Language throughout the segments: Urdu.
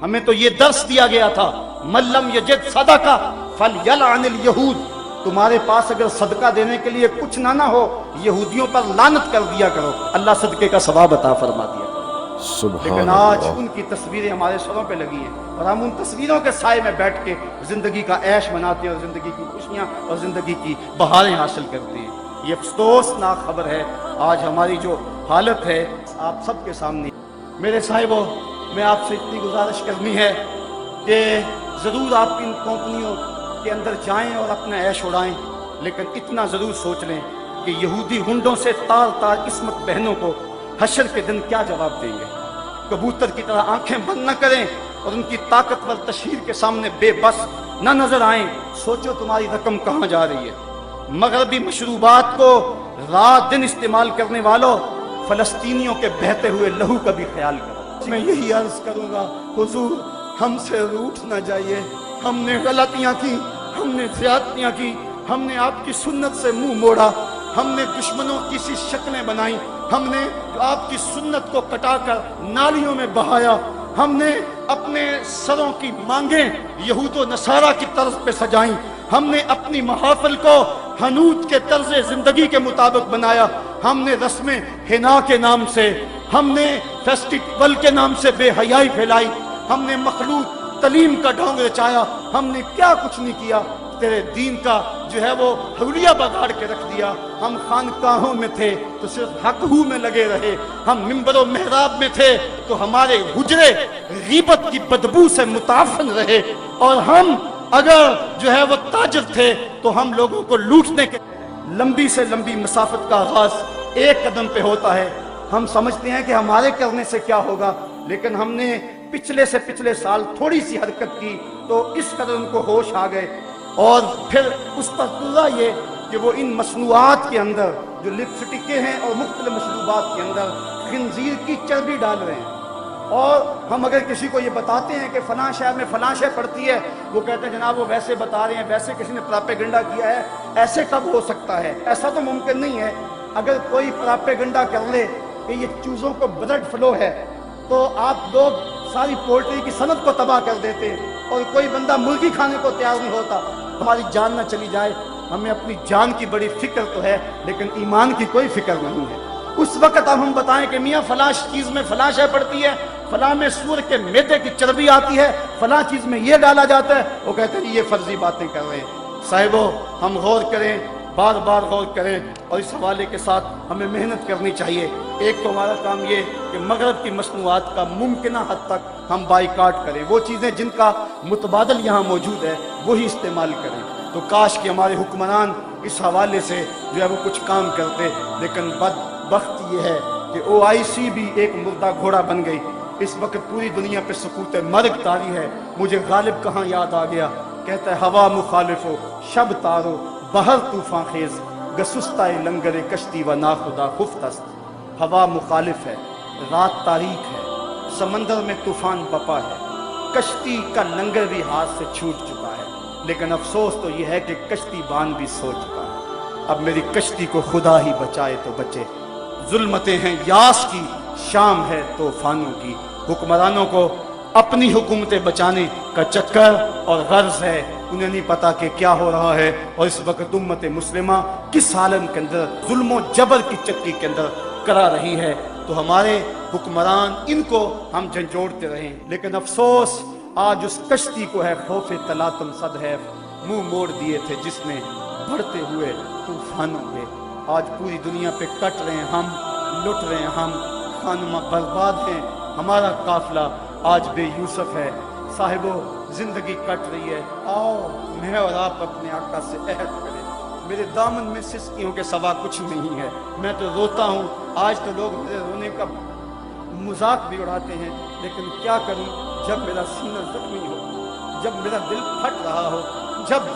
ہمیں تو یہ درس دیا گیا تھا ملم یجد صدقہ فلیلعن الیہود، تمہارے پاس اگر صدقہ دینے کے لیے کچھ نہ ہو یہودیوں پر لعنت کر دیا کرو، اللہ صدقے کا ثواب عطا فرما دیا کرو۔ لیکن آج ان کی تصویریں ہمارے سروں پہ لگی ہیں اور ہم ان تصویروں کے سائے میں بیٹھ کے زندگی کا عیش مناتے ہیں اور زندگی کی خوشیاں اور زندگی کی بہاریں حاصل کرتے ہیں۔ یہ افسوسناک خبر ہے آج ہماری جو حالت ہے آپ سب کے سامنے۔ میرے صاحبوں، میں آپ سے اتنی گزارش کرنی ہے کہ ضرور آپ ان کمپنیوں کے اندر جائیں اور اپنا عیش اڑائیں، لیکن اتنا ضرور سوچ لیں کہ یہودی ہنڈوں سے تار تار عصمت بہنوں کو حشر کے دن کیا جواب دیں گے۔ کبوتر کی طرح آنکھیں بند نہ کریں اور ان کی طاقتور تشہیر کے سامنے بے بس نہ نظر آئیں۔ سوچو تمہاری رقم کہاں جا رہی ہے۔ مغربی مشروبات کو رات دن استعمال کرنے والوں، فلسطینیوں کے بہتے ہوئے لہو کا بھی خیال کرو۔ میں یہی عرض کروں گا، حضور ہم سے روٹھ نہ جائیے، ہم نے غلطیاں کی، ہم نے زیادتیاں کی، ہم نے آپ کی سنت سے منہ موڑا، ہم نے دشمنوں کی سی شکلیں بنائیں، ہم نے آپ کی سنت کو کٹا کر نالیوں میں بہایا، ہم نے اپنے سروں کی مانگیں یہود و نصارہ کی طرز پہ سجائیں، ہم نے اپنی محافل کو حنوت کے طرز زندگی کے مطابق بنایا، ہم نے رسم حنا کے نام سے، ہم نے فیسٹیول کے نام سے بے حیائی پھیلائی، ہم نے مخلوط تعلیم کا ڈھونگ رچایا، ہم نے کیا کچھ نہیں کیا، تیرے دین کا جو ہے وہ حولیہ بگاڑ کے رکھ دیا۔ ہم خانقاہوں میں تھے تو صرف حق ہو میں لگے رہے، ہم منبر و محراب میں تھے تو ہمارے حجرے غیبت کی بدبو سے متعفن رہے، اور ہم اگر جو ہے وہ تاجر تھے تو ہم لوگوں کو لوٹنے کے لمبی سے لمبی مسافت کا آغاز ایک قدم پہ ہوتا ہے۔ ہم سمجھتے ہیں کہ ہمارے کرنے سے کیا ہوگا، لیکن ہم نے پچھلے سے پچھلے سال تھوڑی سی حرکت کی تو اس قدر ان کو ہوش آ گئے، اور پھر اس پر پورا یہ کہ وہ ان مصنوعات کے اندر جو لپسٹکیں ہیں اور مختلف مشروبات کے اندر خنزیر کی چربی ڈال رہے ہیں۔ اور ہم اگر کسی کو یہ بتاتے ہیں کہ فلاں شہر میں فلاں شے پڑتی ہے، وہ کہتے ہیں جناب وہ ویسے بتا رہے ہیں، ویسے کسی نے پراپیگنڈا کیا ہے، ایسے کب ہو سکتا ہے؟ ایسا تو ممکن نہیں ہے۔ اگر کوئی پراپیگنڈا کر لے کہ یہ چوزوں کو بلڈ فلو ہے تو آپ لوگ ساری پولٹری کی صنعت کو تباہ کر دیتے، اور کوئی بندہ مرغی کھانے کو تیار نہیں ہوتا۔ ہماری جان نہ چلی جائے، ہمیں اپنی جان کی بڑی فکر تو ہے لیکن ایمان کی کوئی فکر نہیں ہے۔ اس وقت اب ہم بتائیں کہ میاں فلاں چیز میں فلاں شے پڑتی ہے، فلاں میں سور کے میدے کی چربی آتی ہے، فلاں چیز میں یہ ڈالا جاتا ہے، وہ کہتے ہیں یہ فرضی باتیں کر رہے ہیں۔ صاحبو ہم غور کریں، بار بار غور کریں، اور اس حوالے کے ساتھ ہمیں محنت کرنی چاہیے۔ ایک تو ہمارا کام یہ کہ مغرب کی مصنوعات کا ممکنہ حد تک ہم بائیکاٹ کریں، وہ چیزیں جن کا متبادل یہاں موجود ہے وہی استعمال کریں۔ تو کاش کہ ہمارے حکمران اس حوالے سے جو ہے وہ کچھ کام کرتے، لیکن بدبخت یہ ہے کہ OIC بھی ایک مردہ گھوڑا بن گئی۔ اس وقت پوری دنیا پہ سکوت مرگ طاری ہے۔ مجھے غالب کہاں یاد آ گیا، کہتا ہے ہوا مخالف ہو شب تارو بہر طوفان خیز گسستہ لنگر کشتی و ناخدا خفتست۔ ہوا مخالف ہے، رات تاریک ہے، سمندر میں طوفان بپا ہے، کشتی کا لنگر بھی ہاتھ سے چھوٹ چکا ہے، لیکن افسوس تو یہ ہے کہ کشتی بان بھی سو چکا ہے۔ اب میری کشتی کو خدا ہی بچائے تو بچے۔ ظلمتیں ہیں یاس کی، شام ہے طوفانوں کی۔ حکمرانوں کو اپنی حکومتیں بچانے کا چکر اور غرض ہے، انہیں نہیں پتا کہ کیا ہو رہا ہے، اور اس وقت امت مسلمہ کس حالت کے اندر ظلم و جبر کی چکی کے اندر کرا رہی ہے۔ تو ہمارے حکمران ان کو ہم جھنجھوڑتے رہیں، لیکن افسوس آج اس کشتی کو ہے خوف تلاطم صد ہے منہ موڑ دیے تھے جس نے بڑھتے ہوئے طوفانوں کے۔ آج پوری دنیا پہ کٹ رہے ہیں ہم، لٹ رہے ہیں ہم، خانمہ برباد ہیں ہمارا قافلہ، آج بے یوسف ہے۔ صاحبو زندگی کٹ رہی ہے، آؤ میں اور آپ اپنے آقا سے عہد کریں۔ میرے دامن میں سسکیوں کے سوا کچھ نہیں ہے، میں تو روتا ہوں۔ آج تو لوگ میرے رونے کا مذاق بھی اڑاتے ہیں، لیکن کیا کروں جب میرا سینہ زخمی ہو، جب میرا دل پھٹ رہا ہو، جب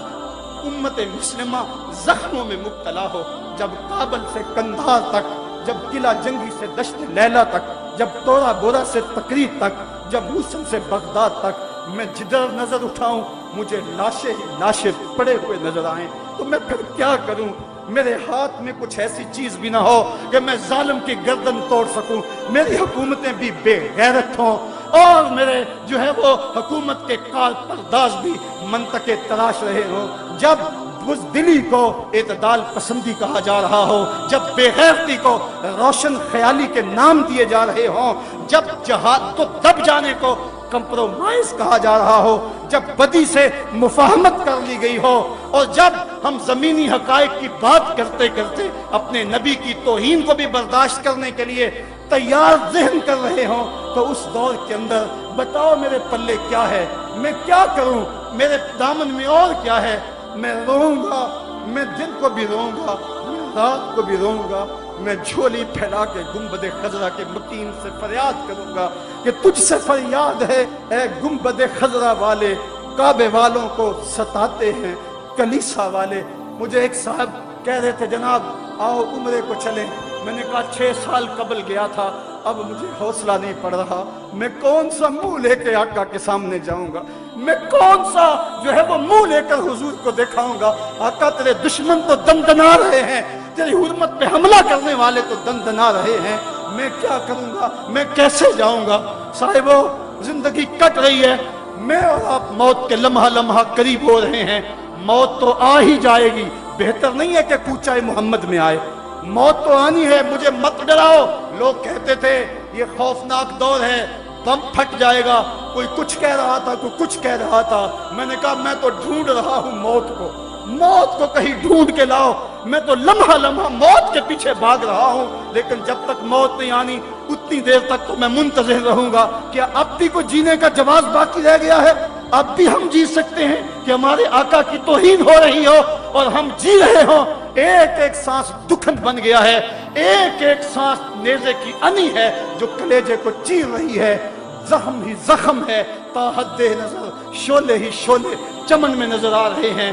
امت مسلمہ زخموں میں مبتلا ہو، جب کابل سے کندھار تک، جب قلعہ جنگی سے دشت لیلا تک، جب تورا بورا سے تقریر تک، جب موصل سے بغداد تک میں جدھر نظر اٹھاؤں مجھے لاشیں ہی لاشیں پڑے ہوئے نظر آئیں، تو میں پھر کیا کروں؟ میرے ہاتھ میں کچھ ایسی چیز بھی نہ ہو کہ میں ظالم کی گردن توڑ سکوں، میری حکومتیں بھی بے غیرت ہوں، اور میرے جو ہے وہ حکومت کے کار پرداز بھی منطقے تلاش رہے ہوں، جب بزدلی کو اعتدال پسندی کہا جا رہا ہو، جب بے غیرتی کو روشن خیالی کے نام دیے جا رہے ہوں، جب جہاد کو دب جانے کو کمپرومائز کہا جا رہا ہو، جب بدی سے مفاہمت کر لی گئی ہو، اور جب ہم زمینی حقائق کی بات کرتے کرتے اپنے نبی کی توہین کو بھی برداشت کرنے کے لیے تیار ذہن کر رہے ہوں، تو اس دور کے اندر بتاؤ میرے پلے کیا ہے، میں کیا کروں، میرے دامن میں اور کیا ہے؟ میں روؤں گا، میں دن کو بھی روؤں گا، میں رات کو بھی روؤں گا، میں جھولی پھیلا کے گنبد خضرا کے مکین سے فریاد کروں گا کہ تجھ سے فریاد ہے اے گنبد خضرا والے، کعبے والوں کو ستاتے ہیں کلیسا والے۔ مجھے ایک صاحب کہہ رہے تھے جناب آؤ عمرے کو چلیں، میں نے کہا 6 سال قبل گیا تھا، اب مجھے حوصلہ نہیں پڑ رہا، میں کون سا منہ لے کے آقا کے سامنے جاؤں گا، میں کون سا جو ہے وہ منہ لے کر حضور کو دکھاؤں گا؟ آقا تیرے دشمن تو دندنا رہے ہیں، تیری حرمت پہ حملہ کرنے والے تو دندنا رہے ہیں، میں کیا کروں گا، میں کیسے جاؤں گا؟ صاحبو زندگی کٹ رہی ہے، میں اور آپ موت کے لمحہ لمحہ قریب ہو رہے ہیں، موت تو آ ہی جائے گی، بہتر نہیں ہے کہ کوچہ محمد میں آئے، موت تو آنی ہے، مجھے مت ڈراؤ۔ لوگ کہتے تھے یہ خوفناک دور ہے، بم پھٹ جائے گا، کوئی کچھ کہہ رہا تھا، کوئی کچھ کہہ رہا تھا، میں نے کہا میں تو ڈھونڈ رہا ہوں موت کو، موت کو کہیں ڈھونڈ کے لاؤ، میں تو لمحہ لمحہ موت کے پیچھے بھاگ رہا ہوں، لیکن جب تک موت نہیں آنی اتنی دیر تک تو میں منتظر رہوں گا۔ کیا اب بھی کوئی جینے کا جواز باقی رہ گیا ہے؟ اب بھی ہم جی سکتے ہیں کہ ہمارے آقا کی توہین ہو رہی ہو اور ہم جی رہے ہوں؟ ایک ایک سانس دکھن بن گیا ہے، ایک ایک سانس نیزے کی انی ہے جو کلیجے کو چیر رہی ہے، زخم ہی زخم ہے، تا حد نظر شعلے ہی شعلے چمن میں نظر آ رہے ہیں۔